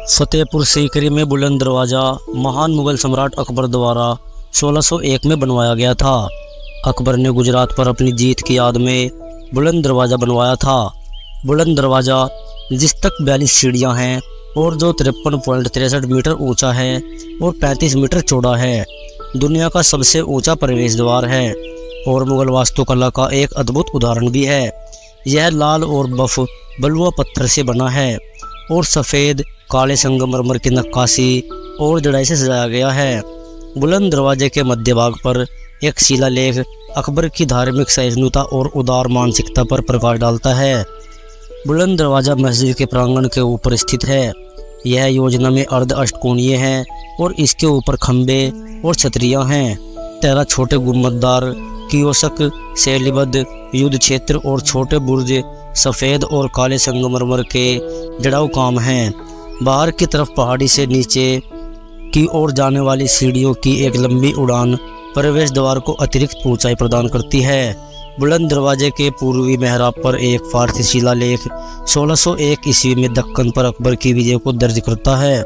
फतेहपुर सीकरी में बुलंद दरवाज़ा महान मुगल सम्राट अकबर द्वारा 1601 में बनवाया गया था। अकबर ने गुजरात पर अपनी जीत की याद में बुलंद दरवाज़ा बनवाया था। बुलंद दरवाज़ा जिस तक 42 सीढ़ियाँ हैं और जो 53.63 मीटर ऊंचा है और 35 मीटर चौड़ा है, दुनिया का सबसे ऊंचा प्रवेश द्वार है और मुगल वास्तुकला का एक अद्भुत उदाहरण भी है। यह लाल और बफ बलुआ पत्थर से बना है और सफ़ेद काले संगमरमर की नक्काशी और जड़ाई से सजाया गया है। बुलंद दरवाजे के मध्य भाग पर एक शिलालेख अकबर की धार्मिक सहिष्णुता और उदार मानसिकता पर प्रकाश डालता है। बुलंद दरवाज़ा मस्जिद के प्रांगण के ऊपर स्थित है। यह योजना में अर्ध अष्टकोणीय है और इसके ऊपर खंबे और छतरियां हैं। 13 छोटे गुंबददार कियोस्क, शैलीबद्ध युद्ध क्षेत्र और छोटे बुर्ज सफ़ेद और काले संगमरमर के जड़ाऊ काम हैं। बाहर की तरफ पहाड़ी से नीचे की ओर जाने वाली सीढ़ियों की एक लंबी उड़ान प्रवेश द्वार को अतिरिक्त ऊंचाई प्रदान करती है। बुलंद दरवाजे के पूर्वी मेहराब पर एक फारसी शिलालेख 1601 ईस्वी में दक्कन पर अकबर की विजय को दर्ज करता है।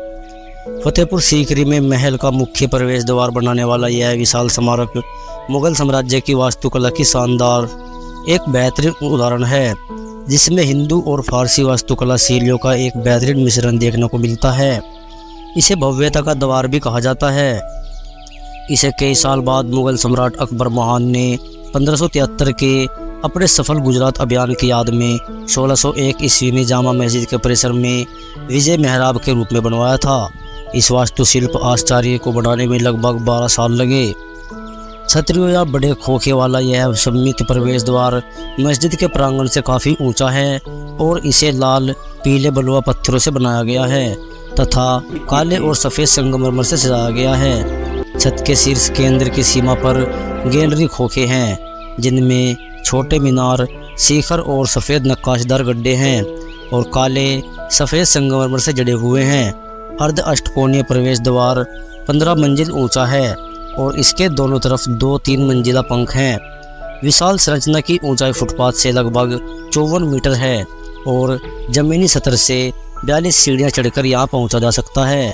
फतेहपुर सीकरी में महल का मुख्य प्रवेश द्वार बनाने वाला यह विशाल स्मारक मुगल साम्राज्य की वास्तुकला की शानदार एक बेहतरीन उदाहरण है, जिसमें हिंदू और फारसी वास्तुकला शैलियों का एक बेहतरीन मिश्रण देखने को मिलता है। इसे भव्यता का द्वार भी कहा जाता है। इसे कई साल बाद मुगल सम्राट अकबर महान ने 1573 के अपने सफल गुजरात अभियान की याद में 1601 ईस्वी में जामा मस्जिद के परिसर में विजय मेहराब के रूप में बनवाया था। इस वास्तुशिल्प आश्चर्य को बनाने में लगभग 12 साल लगे। छतरियों या बड़े खोखे वाला यह सम्मिलित प्रवेश द्वार मस्जिद के प्रांगण से काफ़ी ऊंचा है और इसे लाल पीले बलुआ पत्थरों से बनाया गया है तथा काले और सफ़ेद संगमरमर से सजाया गया है। छत के शीर्ष केंद्र की सीमा पर गैलरी खोखे हैं, जिनमें छोटे मीनार, शिखर और सफ़ेद नक्काशीदार गड्ढे हैं और काले सफ़ेद संगमरमर से जड़े हुए हैं। अर्ध अष्टकोणीय प्रवेश द्वार 15 मंजिल ऊंचा है और इसके दोनों तरफ 2-3 मंजिला पंख हैं। विशाल संरचना की ऊंचाई फुटपाथ से लगभग 54 मीटर है और जमीनी सतह से 42 सीढ़ियां चढ़कर यहां पहुंचा जा सकता है।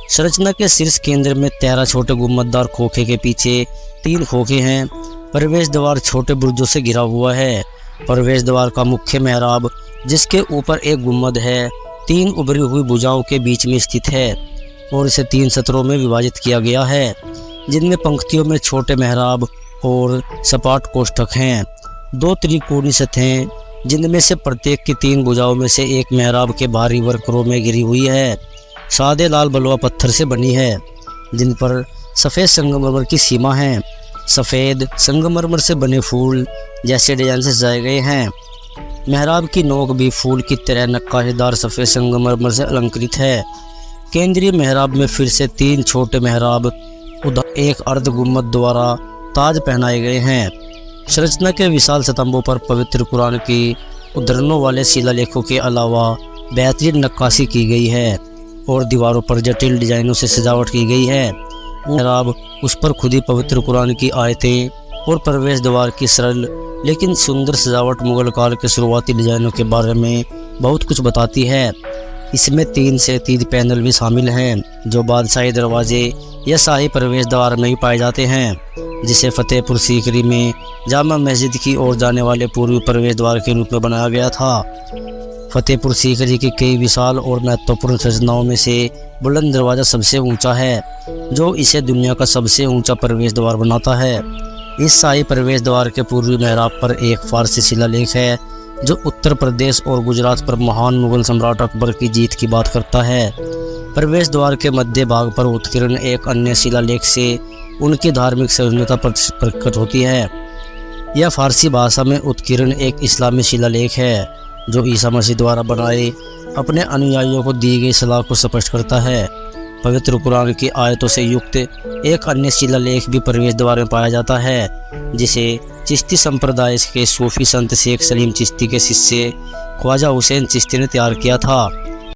संरचना के शीर्ष केंद्र में 13 छोटे गुंबददार खोखे के पीछे 3 खोखे हैं। प्रवेश द्वार छोटे बुर्जों से घिरा हुआ है। प्रवेश द्वार का मुख्य मेहराब, जिसके ऊपर एक गुंबद है, 3 उभरी हुई भुजाओं के बीच में स्थित है और इसे 3 सत्रों में विभाजित किया गया है, जिनमें पंक्तियों में छोटे मेहराब और सपाट कोष्ठक हैं। 2 त्रिकोणीय सतहें, जिनमें से प्रत्येक की 3 भुजाओं में से एक मेहराब के बाहरी वर्करों में घिरी हुई है, सादे लाल बलुआ पत्थर से बनी है, जिन पर सफ़ेद संगमरमर की सीमा है। सफ़ेद संगमरमर से बने फूल जैसे डिजाइन से सजाए गए हैं। मेहराब की नोक भी फूल की तरह नक्काशीदार सफ़ेद संगमरमर से अलंकृत है। केंद्रीय मेहराब में फिर से 3 छोटे मेहराब एक अर्ध गुम्मद द्वारा ताज पहनाए गए हैं। संरचना के विशाल स्तंभों पर पवित्र कुरान की उद्धरणों वाले शिलालेखों के अलावा बेहतरीन नक्काशी की गई है और दीवारों पर जटिल डिजाइनों से सजावट की गई है। मेहराब उस पर खुदी पवित्र कुरान की आयतें और प्रवेश द्वार की सरल लेकिन सुंदर सजावट मुगल काल के शुरुआती डिजाइनों के बारे में बहुत कुछ बताती है। इसमें 3 से 3 पैनल भी शामिल हैं, जो बादशाही दरवाजे या शाही प्रवेश द्वार में ही पाए जाते हैं, जिसे फतेहपुर सीकरी में जामा मस्जिद की ओर जाने वाले पूर्वी प्रवेश द्वार के रूप में बनाया गया था। फतेहपुर सीकरी की कई विशाल और महत्वपूर्ण संरचनाओं में से बुलंद दरवाज़ा सबसे ऊंचा है, जो इसे दुनिया का सबसे ऊंचा प्रवेश द्वार बनाता है। इस शाही प्रवेश द्वार के पूर्वी मेहराब पर एक फारसी शिलालेख है, जो उत्तर प्रदेश और गुजरात पर महान मुगल सम्राट अकबर की जीत की बात करता है। प्रवेश द्वार के मध्य भाग पर उत्कीर्ण एक अन्य शिलालेख से उनकी धार्मिक सहिष्णुता प्रकट होती है। यह फारसी भाषा में उत्कीर्ण एक इस्लामी शिलालेख है, जो ईसा मसीह द्वारा बनाए अपने अनुयायियों को दी गई सलाह को स्पष्ट करता है। पवित्र कुरान की आयतों से युक्त एक अन्य शिलालेख भी प्रवेश द्वार में पाया जाता है, जिसे चिश्ती संप्रदाय के सूफी संत शेख सलीम चिश्ती के शिष्य ख्वाजा हुसैन चिश्ती ने तैयार किया था।